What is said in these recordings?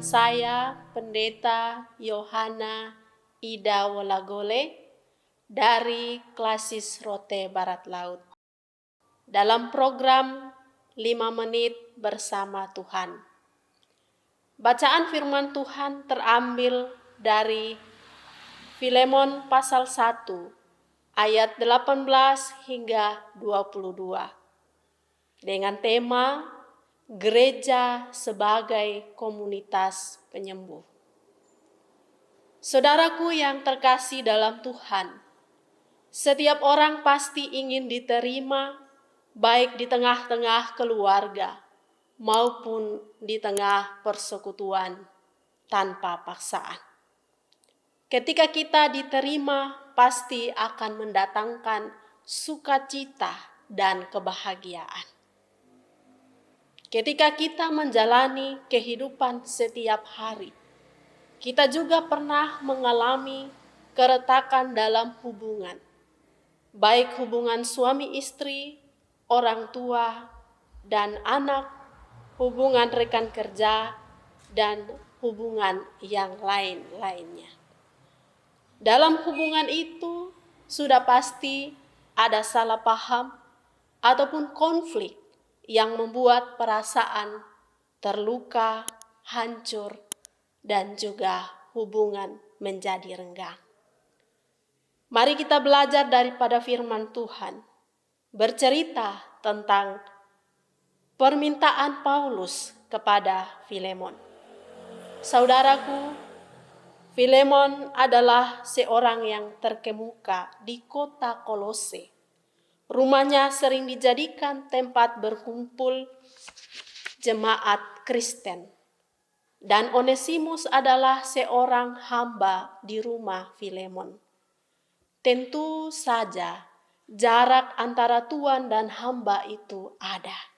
saya, Pendeta Yohana Ida Wolagole dari Klasis Rote Barat Laut. Dalam program 5 menit bersama Tuhan. Bacaan firman Tuhan terambil dari Filemon pasal 1 ayat 18 hingga 22 dengan tema Gereja sebagai komunitas penyembuh. Saudaraku yang terkasih dalam Tuhan, setiap orang pasti ingin diterima baik di tengah-tengah keluarga maupun di tengah persekutuan tanpa paksaan. Ketika kita diterima, pasti akan mendatangkan sukacita dan kebahagiaan. Ketika kita menjalani kehidupan setiap hari, kita juga pernah mengalami keretakan dalam hubungan, baik hubungan suami istri, orang tua, dan anak, hubungan rekan kerja, dan hubungan yang lain-lainnya. Dalam hubungan itu sudah pasti ada salah paham ataupun konflik yang membuat perasaan terluka, hancur, dan juga hubungan menjadi renggang. Mari kita belajar daripada firman Tuhan, bercerita tentang permintaan Paulus kepada Filemon. Saudaraku, Filemon adalah seorang yang terkemuka di kota Kolose. Rumahnya sering dijadikan tempat berkumpul jemaat Kristen. Dan Onesimus adalah seorang hamba di rumah Filemon. Tentu saja jarak antara tuan dan hamba itu ada.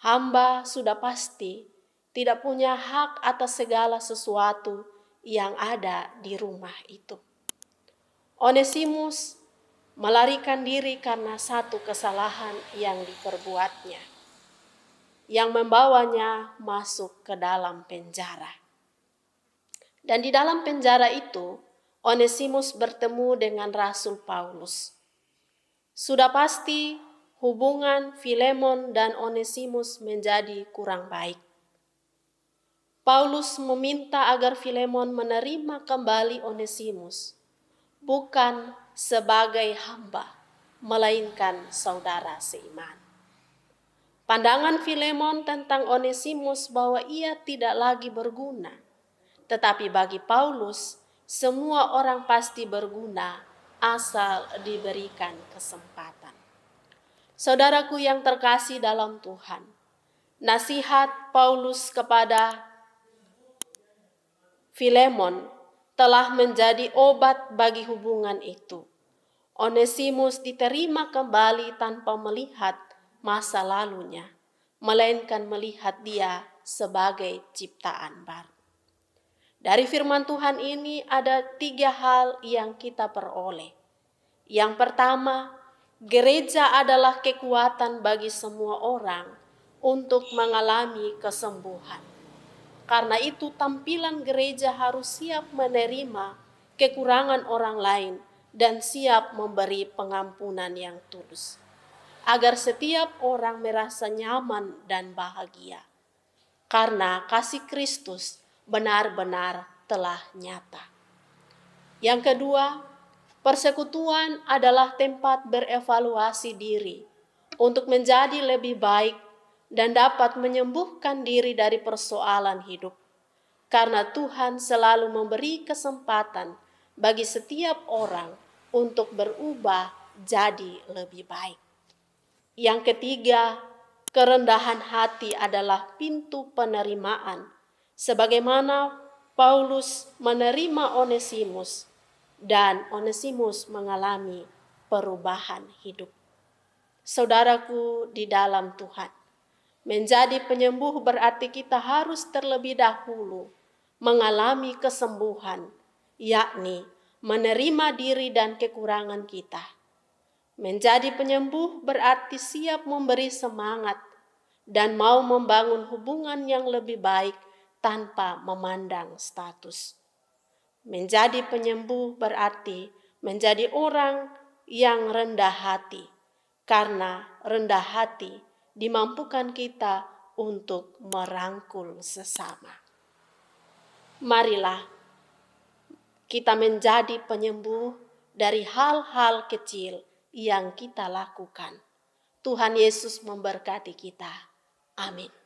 Hamba sudah pasti tidak punya hak atas segala sesuatu yang ada di rumah itu. Onesimus melarikan diri karena satu kesalahan yang diperbuatnya, yang membawanya masuk ke dalam penjara. Dan di dalam penjara itu, Onesimus bertemu dengan Rasul Paulus. Sudah pasti hubungan Filemon dan Onesimus menjadi kurang baik. Paulus meminta agar Filemon menerima kembali Onesimus, bukan sebagai hamba, melainkan saudara seiman. Pandangan Filemon tentang Onesimus bahwa ia tidak lagi berguna, tetapi bagi Paulus, semua orang pasti berguna asal diberikan kesempatan. Saudaraku yang terkasih dalam Tuhan, nasihat Paulus kepada Filemon telah menjadi obat bagi hubungan itu. Onesimus diterima kembali tanpa melihat masa lalunya, melainkan melihat dia sebagai ciptaan baru. Dari firman Tuhan ini ada 3 hal yang kita peroleh. Yang pertama, gereja adalah kekuatan bagi semua orang untuk mengalami kesembuhan. Karena itu tampilan gereja harus siap menerima kekurangan orang lain dan siap memberi pengampunan yang tulus. Agar setiap orang merasa nyaman dan bahagia. Karena kasih Kristus benar-benar telah nyata. Yang kedua, persekutuan adalah tempat berevaluasi diri untuk menjadi lebih baik dan dapat menyembuhkan diri dari persoalan hidup. Karena Tuhan selalu memberi kesempatan bagi setiap orang untuk berubah jadi lebih baik. Yang ketiga, kerendahan hati adalah pintu penerimaan. Sebagaimana Paulus menerima Onesimus dan Onesimus mengalami perubahan hidup. Saudaraku di dalam Tuhan, menjadi penyembuh berarti kita harus terlebih dahulu mengalami kesembuhan, yakni menerima diri dan kekurangan kita. Menjadi penyembuh berarti siap memberi semangat dan mau membangun hubungan yang lebih baik tanpa memandang status. Menjadi penyembuh berarti menjadi orang yang rendah hati, karena rendah hati dimampukan kita untuk merangkul sesama. Marilah kita menjadi penyembuh dari hal-hal kecil yang kita lakukan. Tuhan Yesus memberkati kita. Amin.